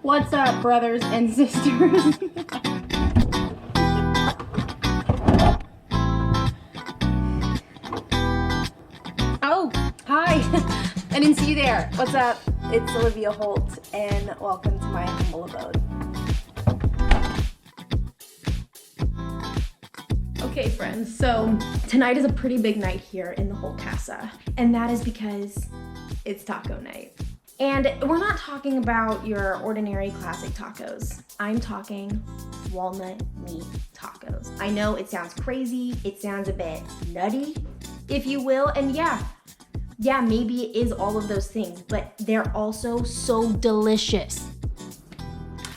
What's up, brothers and sisters? Oh, hi. I didn't see you there. What's up? It's Olivia Holt, and welcome to my humble abode. Okay, friends, so tonight is a pretty big night here in the Holt Casa, and that is because it's taco night. And we're not talking about your ordinary classic tacos. I'm talking walnut meat tacos. I know it sounds crazy, it sounds a bit nutty, if you will, and yeah, maybe it is all of those things, but they're also so delicious.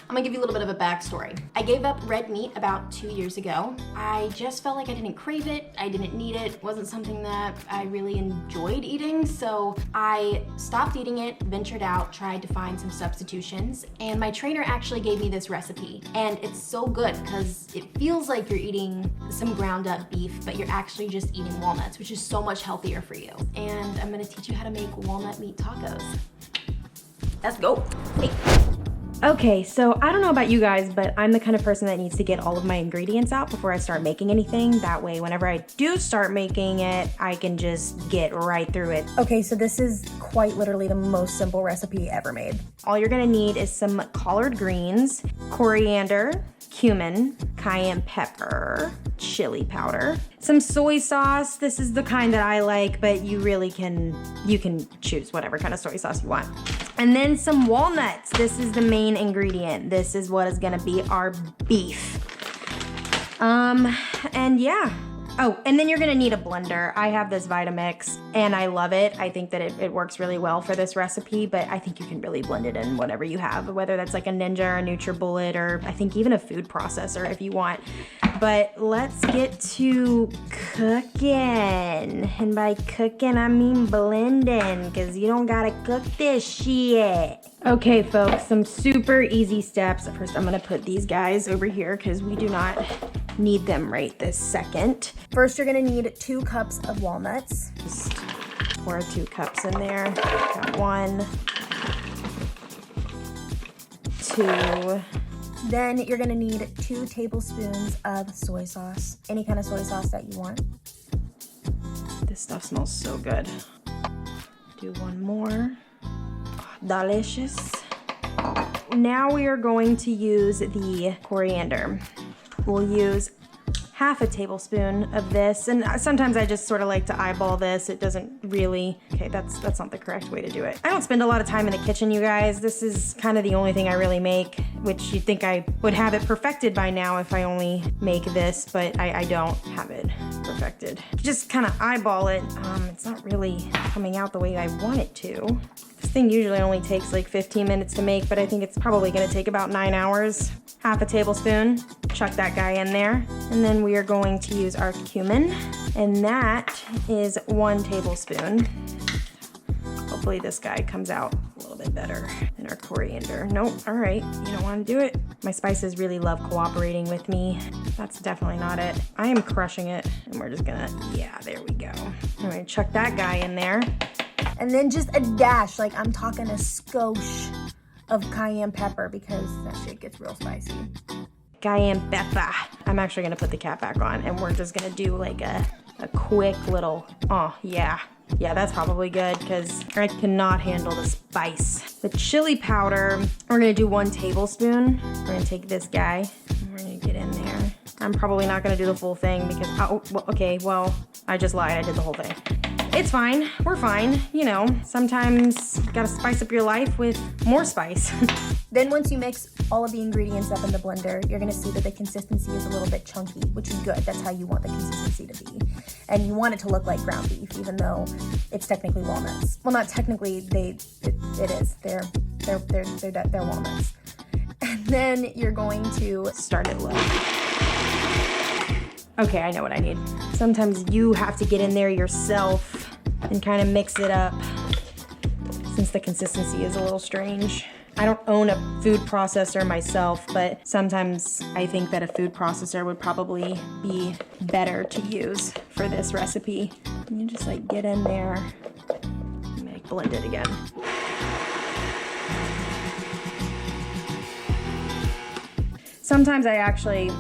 I'm gonna give you a little bit of a backstory. I gave up red meat about 2 years ago. I just felt like I didn't crave it, I didn't need it, it wasn't something that I really enjoyed eating, so I stopped eating it, ventured out, tried to find some substitutions, and my trainer actually gave me this recipe. And it's so good because it feels like you're eating some ground up beef, but you're actually just eating walnuts, which is so much healthier for you. And I'm gonna teach you how to make walnut meat tacos. Let's go. Hey. Okay, so I don't know about you guys, but I'm the kind of person that needs to get all of my ingredients out before I start making anything. That way, whenever I do start making it, I can just get right through it. Okay, so this is quite literally the most simple recipe ever made. All you're gonna need is some collard greens, coriander, cumin, cayenne pepper, chili powder, some soy sauce. This is the kind that I like, but you can choose whatever kind of soy sauce you want. And then some walnuts. This is the main ingredient. This is what is gonna be our beef. And yeah. Oh, and then you're gonna need a blender. I have this Vitamix and I love it. I think that it works really well for this recipe, but I think you can really blend it in whatever you have, whether that's like a Ninja or a NutriBullet, or I think even a food processor if you want. But let's get to cooking. And by cooking, I mean blending, because you don't gotta cook this shit. Okay, folks, some super easy steps. First, I'm gonna put these guys over here because we do not need them right this second. First, you're gonna need 2 cups of walnuts. Just pour 2 cups in there. Got 1, 2. Then you're gonna need 2 tablespoons of soy sauce. Any kind of soy sauce that you want. This stuff smells so good. Do 1 more. Delicious. Now we are going to use the coriander. We'll use half a tablespoon of this, and sometimes I just sort of like to eyeball this. It doesn't really, okay, that's not the correct way to do it. I don't spend a lot of time in the kitchen, you guys. This is kind of the only thing I really make, which you'd think I would have it perfected by now if I only make this, but I don't have it perfected. Just kind of eyeball it. It's not really coming out the way I want it to. This thing usually only takes like 15 minutes to make, but I think it's probably gonna take about 9 hours. Half a tablespoon, chuck that guy in there. And then we are going to use our cumin, and that is 1 tablespoon. Hopefully this guy comes out a little bit better than our coriander. Nope, all right, you don't wanna do it. My spices really love cooperating with me. That's definitely not it. I am crushing it, and we're just gonna, yeah, there we go. I'm gonna chuck that guy in there. And then just a dash, like I'm talking a skosh of cayenne pepper, because that shit gets real spicy. Cayenne pepper. I'm actually gonna put the cap back on, and we're just gonna do like a quick little, oh yeah. Yeah, that's probably good, because I cannot handle the spice. The chili powder, we're gonna do 1 tablespoon. We're gonna take this guy, and we're gonna get in there. I'm probably not gonna do the full thing because, oh, well, okay, well, I just lied, I did the whole thing. It's fine, we're fine. You know, sometimes you gotta spice up your life with more spice. Then once you mix all of the ingredients up in the blender, you're gonna see that the consistency is a little bit chunky, which is good. That's how you want the consistency to be. And you want it to look like ground beef, even though it's technically walnuts. Well, not technically, it is. They're walnuts. And then you're going to start it low. Okay, I know what I need. Sometimes you have to get in there yourself and kind of mix it up, since the consistency is a little strange. I don't own a food processor myself, but sometimes I think that a food processor would probably be better to use for this recipe. You just like get in there and like blend it again. Sometimes I actually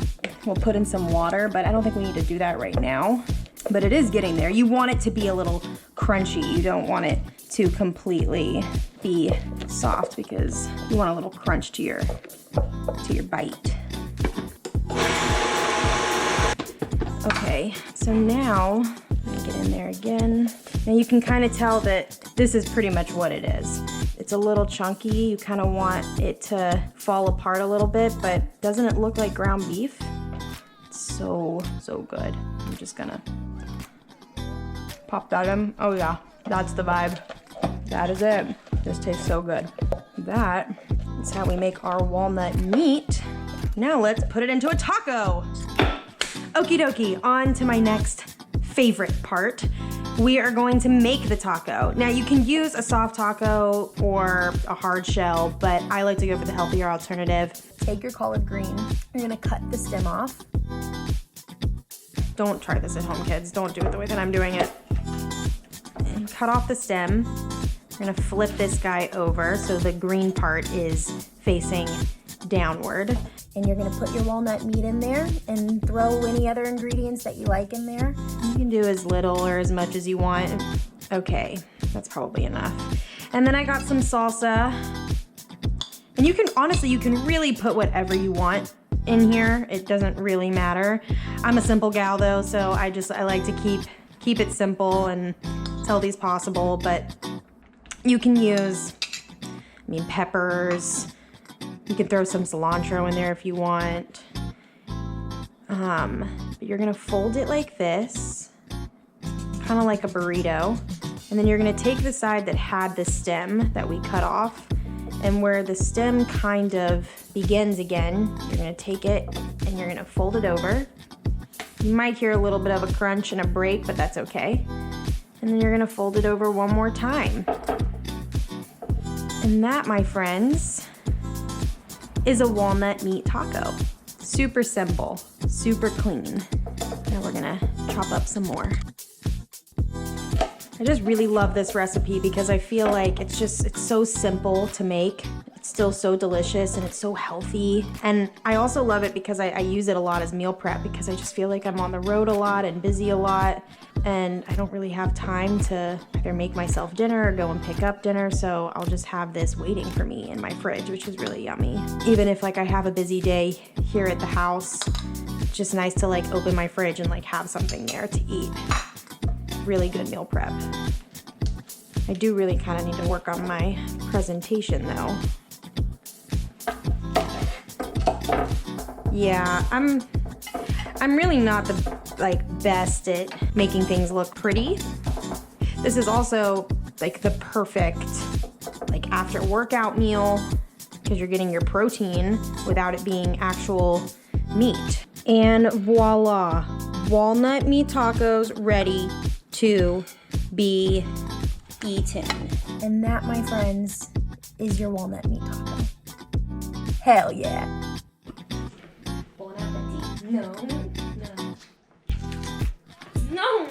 will put in some water, but I don't think we need to do that right now. But it is getting there. You want it to be a little crunchy. You don't want it to completely be soft because you want a little crunch to your bite. Okay, so now, let me get in there again. Now you can kind of tell that this is pretty much what it is. It's a little chunky. You kind of want it to fall apart a little bit, but doesn't it look like ground beef? It's so good. I'm just gonna pop that in. Oh yeah, that's the vibe. That is it. This tastes so good. That is how we make our walnut meat. Now let's put it into a taco. Okie dokie, on to my next favorite part. We are going to make the taco. Now you can use a soft taco or a hard shell, but I like to go for the healthier alternative. Take your collard green. You're gonna cut the stem off. Don't try this at home, kids. Don't do it the way that I'm doing it. And cut off the stem. You're gonna flip this guy over so the green part is facing downward. And you're gonna put your walnut meat in there and throw any other ingredients that you like in there. You can do as little or as much as you want. Okay, that's probably enough. And then I got some salsa. And you can, honestly, you can really put whatever you want in here. It doesn't really matter. I'm a simple gal though, so I like to keep it simple and as healthy as possible, but you can use, peppers. You can throw some cilantro in there if you want. But you're gonna fold it like this, kind of like a burrito. And then you're gonna take the side that had the stem that we cut off, and where the stem kind of begins again, you're gonna take it and you're gonna fold it over. You might hear a little bit of a crunch and a break, but that's okay. And then you're gonna fold it over one more time. And that, my friends, is a walnut meat taco. Super simple, super clean. Now we're gonna chop up some more. I just really love this recipe because I feel like it's so simple to make. It's still so delicious and it's so healthy. And I also love it because I use it a lot as meal prep because I just feel like I'm on the road a lot and busy a lot. And I don't really have time to either make myself dinner or go and pick up dinner, so I'll just have this waiting for me in my fridge, which is really yummy. Even if I have a busy day here at the house, it's just nice to open my fridge and have something there to eat. Really good meal prep. I do really kind of need to work on my presentation though. Yeah, I'm really not the best at making things look pretty. This is also the perfect after workout meal because you're getting your protein without it being actual meat. And voila, walnut meat tacos ready to be eaten. And that, my friends, is your walnut meat taco. Hell yeah. Bon appetit. No.